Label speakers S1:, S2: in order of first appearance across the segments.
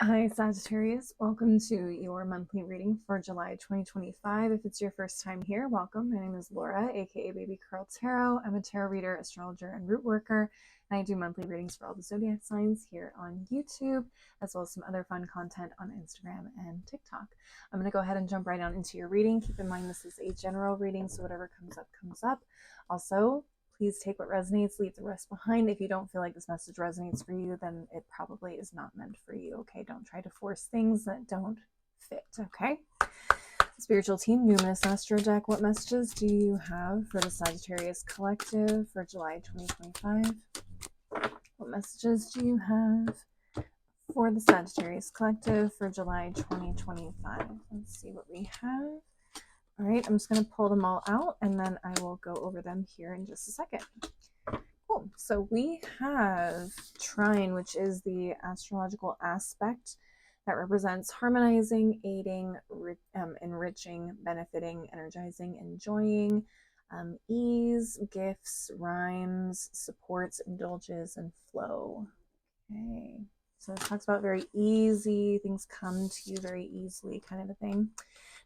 S1: Hi, Sagittarius. Welcome to your monthly reading for July 2025. If it's your first time here, welcome. My name is Laura, aka Baby Curl Tarot. I'm a tarot reader, astrologer, and root worker, and I do monthly readings for all the zodiac signs here on YouTube, as well as some other fun content on Instagram and TikTok. I'm going to go ahead and jump right on into your reading. Keep in mind this is a general reading, so whatever comes up, comes up. Also, please take what resonates, leave the rest behind. If you don't feel like this message resonates for you, then it probably is not meant for you, okay? Don't try to force things that don't fit, okay? Spiritual team, Numinous Astro Deck, what messages do you have for the Sagittarius Collective for July 2025? What messages do you have for the Sagittarius Collective for July 2025? Let's see what we have. All right, I'm just going to pull them all out and then I will go over them here in just a second. Cool. So we have trine, which is the astrological aspect that represents harmonizing, aiding, enriching, benefiting, energizing, enjoying, ease, gifts, rhymes, supports, indulges, and flow. Okay. So it talks about very easy, things come to you very easily kind of a thing.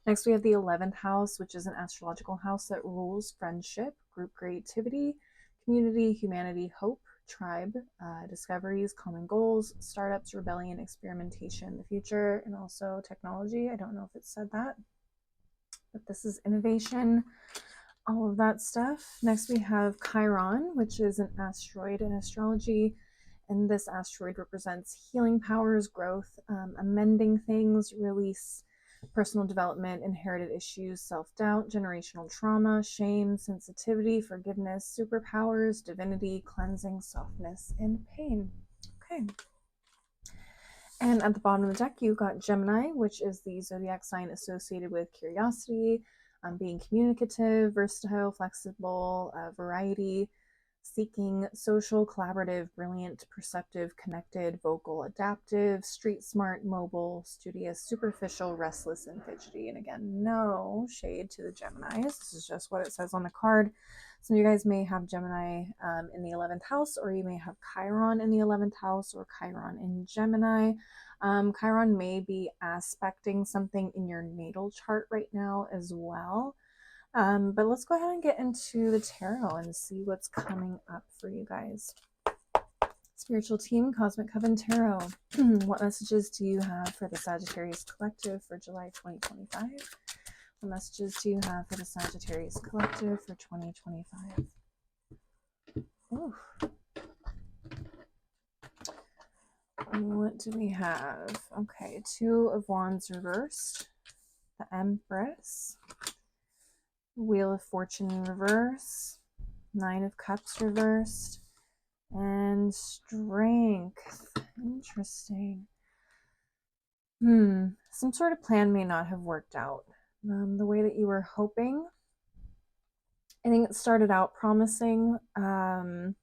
S1: Next, we have the 11th house, which is an astrological house that rules friendship, group creativity, community, humanity, hope, tribe, discoveries, common goals, startups, rebellion, experimentation, the future, and also technology. I don't know if it said that, but this is innovation, all of that stuff. Next, we have Chiron, which is an asteroid in astrology. And this asteroid represents healing powers, growth, amending things, release, personal development, inherited issues, self-doubt, generational trauma, shame, sensitivity, forgiveness, superpowers, divinity, cleansing, softness, and pain. Okay. And at the bottom of the deck, you've got Gemini, which is the zodiac sign associated with curiosity, being communicative, versatile, flexible, variety, seeking, social, collaborative, brilliant, perceptive, connected, vocal, adaptive, street smart, mobile, studious, superficial, restless, and fidgety. And again, no shade to the Geminis. This is just what it says on the card. Some of you guys may have Gemini in the 11th house, or you may have Chiron in the 11th house, or Chiron in Gemini. Chiron may be aspecting something in your natal chart right now as well. But let's go ahead and get into the tarot and see what's coming up for you guys. Spiritual team, Cosmic Coven Tarot. What messages do you have for the Sagittarius Collective for July 2025? What messages do you have for the Sagittarius Collective for 2025? Ooh. What do we have? Okay, Two of Wands reversed. The Empress. Wheel of Fortune in reverse, Nine of Cups reversed, and Strength. Interesting. Some sort of plan may not have worked out the way that you were hoping. I think it started out promising, but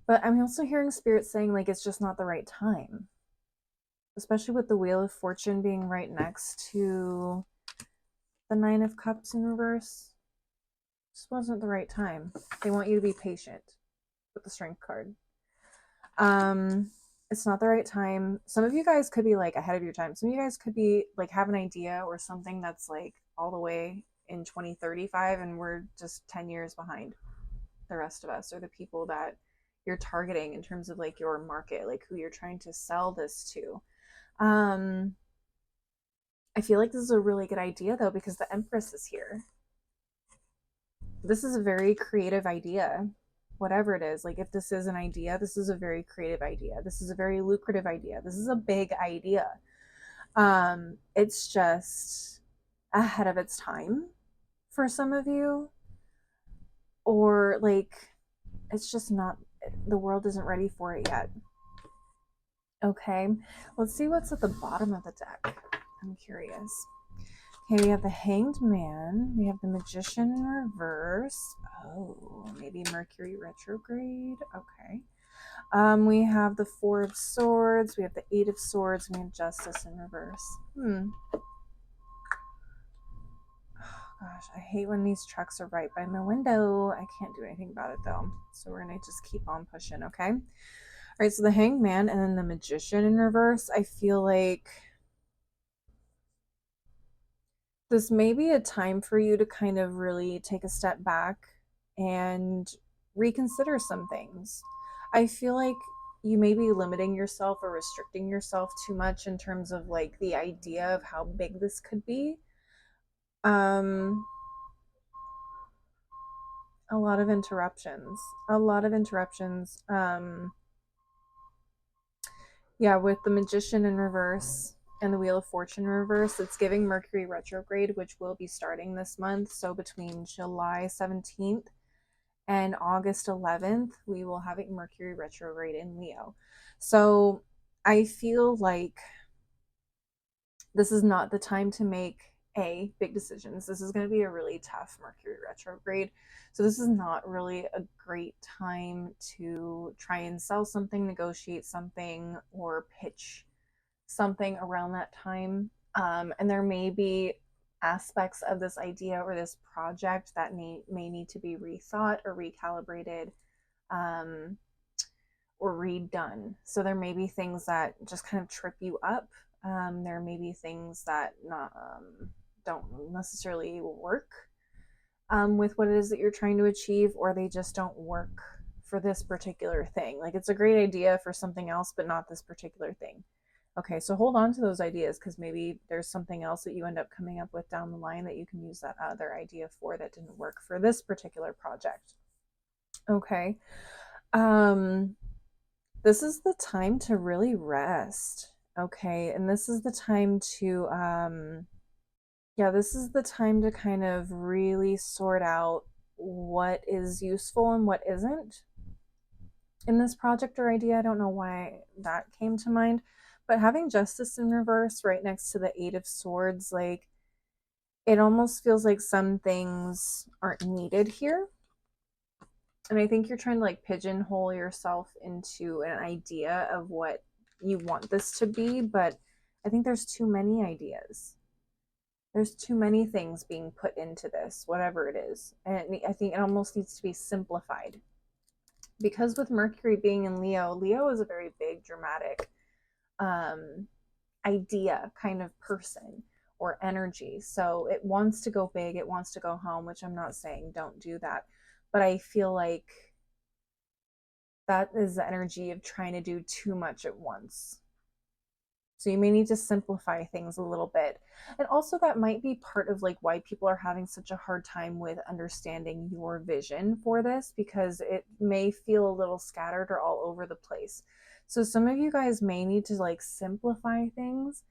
S1: I'm also hearing Spirit saying like it's just not the right time, especially with the Wheel of Fortune being right next to the Nine of Cups in reverse. Just wasn't the right time. They want you to be patient with the Strength card. It's not the right time. Some of you guys could be like ahead of your time. Some of you guys could be like have an idea or something that's like all the way in 2035 and we're just 10 years behind the rest of us, or the people that you're targeting in terms of like your market, like who you're trying to sell this to. I feel like this is a really good idea though, because the Empress is here. This is a very creative idea, whatever it is. Like if this is an idea, this is a very creative idea. This is a very lucrative idea. This is a big idea. It's just ahead of its time for some of you, or like it's just not, the world isn't ready for it yet. Okay, let's see what's at the bottom of the deck. I'm curious. Okay, we have the Hanged Man. We have the Magician in reverse. Oh, maybe Mercury retrograde. Okay. We have the Four of Swords. We have the Eight of Swords. And we have Justice in reverse. Oh, gosh, I hate when these trucks are right by my window. I can't do anything about it though. So we're going to just keep on pushing, okay? right, so the Hangman and then the Magician in reverse, I feel like this may be a time for you to kind of really take a step back and reconsider some things. I feel like you may be limiting yourself or restricting yourself too much in terms of like the idea of how big this could be. Um, a lot of interruptions. A lot of interruptions. Yeah, with the Magician in reverse and the Wheel of Fortune in reverse, it's giving Mercury retrograde, which will be starting this month. So between July 17th and August 11th, we will have a Mercury retrograde in Leo. So I feel like this is not the time to make big decisions. This is going to be a really tough Mercury retrograde. So this is not really a great time to try and sell something, negotiate something, or pitch something around that time. And there may be aspects of this idea or this project that may need to be rethought or recalibrated, um, or redone. So there may be things that just kind of trip you up. There may be things that don't necessarily work with what it is that you're trying to achieve, or they just don't work for this particular thing. Like it's a great idea for something else, but not this particular thing. Okay, so hold on to those ideas because maybe there's something else that you end up coming up with down the line that you can use that other idea for that didn't work for this particular project. Okay. This is the time to really rest. Okay, and this is the time to yeah, this is the time to kind of really sort out what is useful and what isn't in this project or idea. I don't know why that came to mind, but having Justice in reverse right next to the Eight of Swords, like it almost feels like some things aren't needed here. And I think you're trying to like pigeonhole yourself into an idea of what you want this to be, but I think there's too many ideas. There's too many things being put into this, whatever it is. And I think it almost needs to be simplified. Because with Mercury being in Leo, Leo is a very big, dramatic um, idea kind of person or energy. So it wants to go big, it wants to go home, which I'm not saying don't do that. But I feel like that is the energy of trying to do too much at once. So you may need to simplify things a little bit. And also that might be part of like why people are having such a hard time with understanding your vision for this, because it may feel a little scattered or all over the place. So some of you guys may need to like simplify things,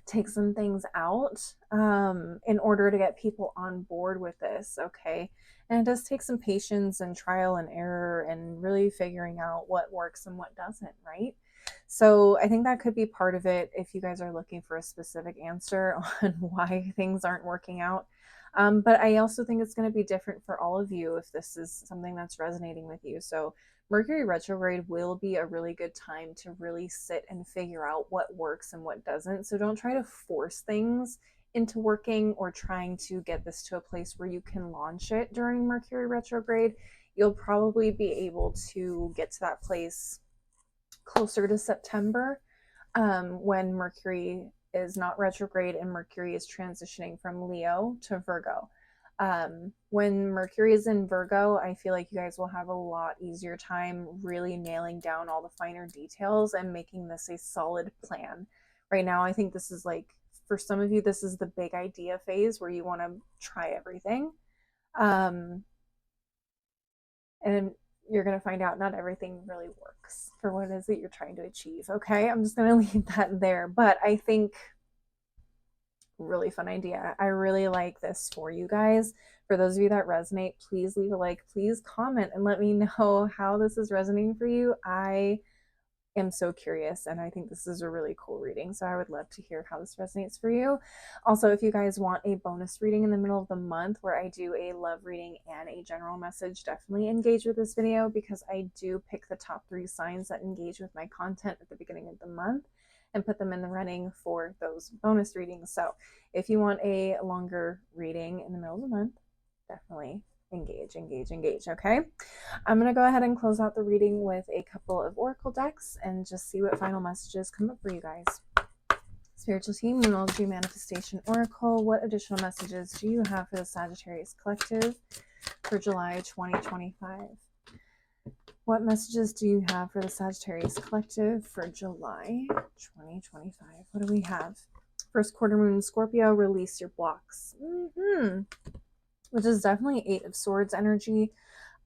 S1: take some things out in order to get people on board with this. Okay. And it does take some patience and trial and error and really figuring out what works and what doesn't, right? So I think that could be part of it if you guys are looking for a specific answer on why things aren't working out. But I also think it's going to be different for all of you if this is something that's resonating with you. So Mercury retrograde will be a really good time to really sit and figure out what works and what doesn't. So don't try to force things into working or trying to get this to a place where you can launch it during Mercury retrograde. You'll probably be able to get to that place closer to September, when Mercury is not retrograde and Mercury is transitioning from Leo to Virgo. When Mercury is in Virgo, I feel like you guys will have a lot easier time really nailing down all the finer details and making this a solid plan. Right now, I think this is like, for some of you, this is the big idea phase where you want to try everything. And you're going to find out not everything really works for what it is that you're trying to achieve. Okay, I'm just going to leave that there. But I think really fun idea. I really like this for you guys. For those of you that resonate, please leave a like, please comment and let me know how this is resonating for you. I am so curious and I think this is a really cool reading, so I would love to hear how this resonates for you. Also, if you guys want a bonus reading in the middle of the month where I do a love reading and a general message, definitely engage with this video because I do pick the top 3 signs that engage with my content at the beginning of the month and put them in the running for those bonus readings. So if you want a longer reading in the middle of the month, definitely engage, engage, engage. Okay. I'm going to go ahead and close out the reading with a couple of oracle decks and just see what final messages come up for you guys. Spiritual team, Numerology Manifestation Oracle, what additional messages do you have for the Sagittarius Collective for July 2025? What messages do you have for the Sagittarius Collective for July 2025? What do we have? First quarter moon Scorpio, release your blocks. Which is definitely Eight of Swords energy.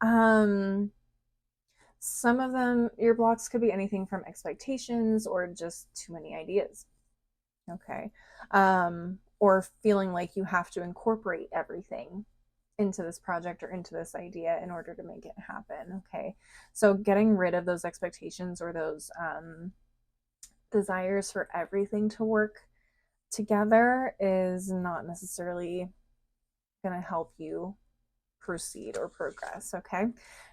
S1: Some of them, your blocks could be anything from expectations or just too many ideas. Okay. Or feeling like you have to incorporate everything into this project or into this idea in order to make it happen. Okay. So getting rid of those expectations or those desires for everything to work together is not necessarily going to help you proceed or progress. Okay.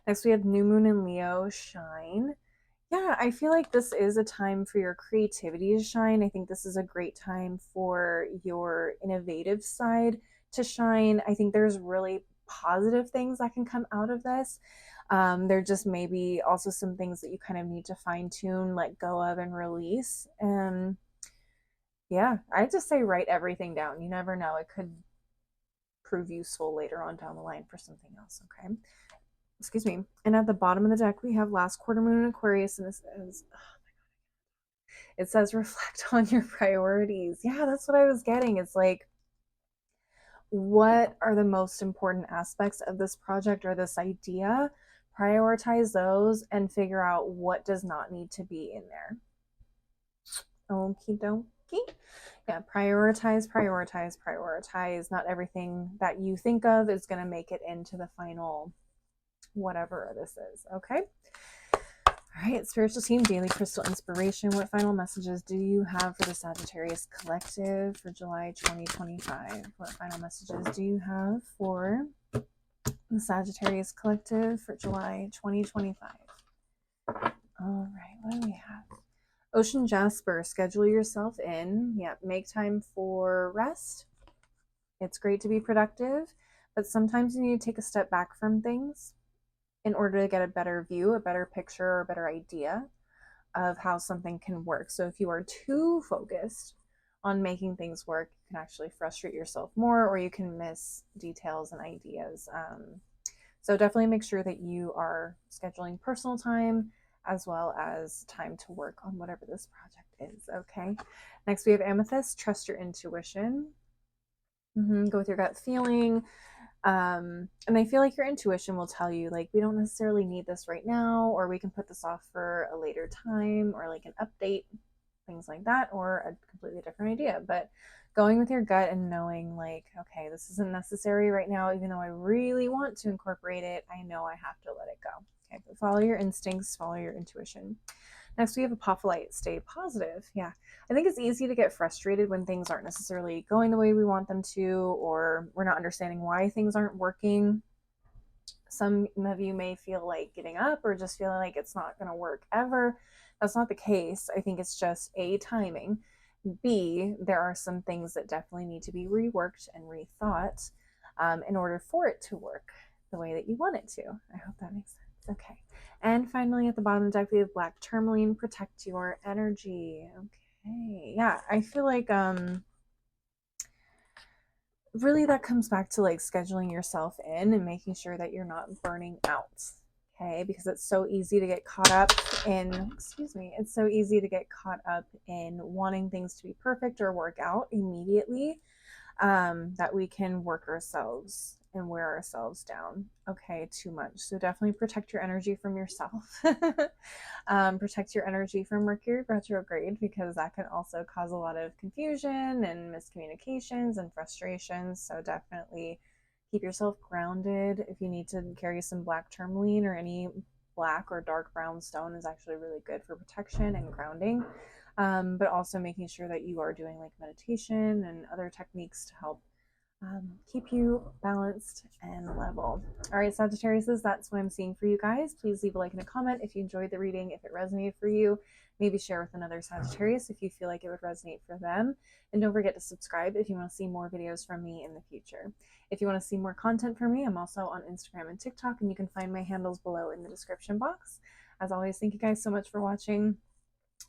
S1: Next, we have new moon in Leo, shine. Yeah, I feel like this is a time for your creativity to shine. I think this is a great time for your innovative side to shine. I think there's really positive things that can come out of this. There just may be also some things that you kind of need to fine tune, let go of, and release. And yeah, I just say write everything down. You never know. It could prove useful later on down the line for something else. Okay. Excuse me. And at the bottom of the deck, we have last quarter moon in Aquarius, and this is, it says reflect on your priorities. Yeah, that's what I was getting. It's like, what are the most important aspects of this project or this idea? Prioritize those and figure out what does not need to be in there. Okie dokie. Yeah, prioritize, prioritize, prioritize. Not everything that you think of is going to make it into the final whatever this is. Okay. All right, spiritual team, daily crystal inspiration. What final messages do you have for the Sagittarius Collective for July 2025? What final messages do you have for the Sagittarius Collective for July 2025? All right, what do we have? Ocean Jasper, schedule yourself in. Yeah, make time for rest. It's great to be productive, but sometimes you need to take a step back from things in order to get a better view, a better picture, or a better idea of how something can work. So if you are too focused on making things work, you can actually frustrate yourself more, or you can miss details and ideas. So definitely make sure that you are scheduling personal time as well as time to work on whatever this project is. Okay. Next, we have Amethyst. Trust your intuition. Go with your gut feeling. And I feel like your intuition will tell you, like, we don't necessarily need this right now, or we can put this off for a later time, or like an update, things like that, or a completely different idea. But going with your gut and knowing, like, okay, this isn't necessary right now, even though I really want to incorporate it, I know I have to let it go. Okay, but follow your instincts, follow your intuition. Next, we have Apophyllite. Stay positive. Yeah, I think it's easy to get frustrated when things aren't necessarily going the way we want them to, or we're not understanding why things aren't working. Some of you may feel like giving up or just feeling like it's not going to work ever. That's not the case. I think it's just A, timing. B, there are some things that definitely need to be reworked and rethought in order for it to work the way that you want it to. I hope that makes sense. Okay. And finally, at the bottom of the deck, we have Black Tourmaline. Protect your energy. Okay. Yeah, I feel like really that comes back to like scheduling yourself in and making sure that you're not burning out. Okay, because it's so easy to get caught up in, it's so easy to get caught up in wanting things to be perfect or work out immediately, that we can work ourselves and wear ourselves down, okay, too much. So definitely protect your energy from yourself. Protect your energy from Mercury retrograde, because that can also cause a lot of confusion and miscommunications and frustrations. So definitely keep yourself grounded. If you need to carry some black tourmaline, or any black or dark brown stone is actually really good for protection and grounding. But also making sure that you are doing like meditation and other techniques to help keep you balanced and level. All right, Sagittariuses, that's what I'm seeing for you guys. Please leave a like and a comment if you enjoyed the reading, if it resonated for you. Maybe share with another Sagittarius if you feel like it would resonate for them. And don't forget to subscribe if you want to see more videos from me in the future. If you want to see more content from me, I'm also on Instagram and TikTok, and you can find my handles below in the description box. As always, thank you guys so much for watching.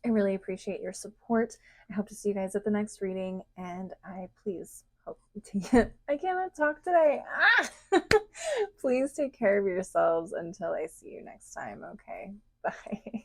S1: I really appreciate your support. I hope to see you guys at the next reading, and I cannot talk today. Please take care of yourselves until I see you next time, okay? Bye.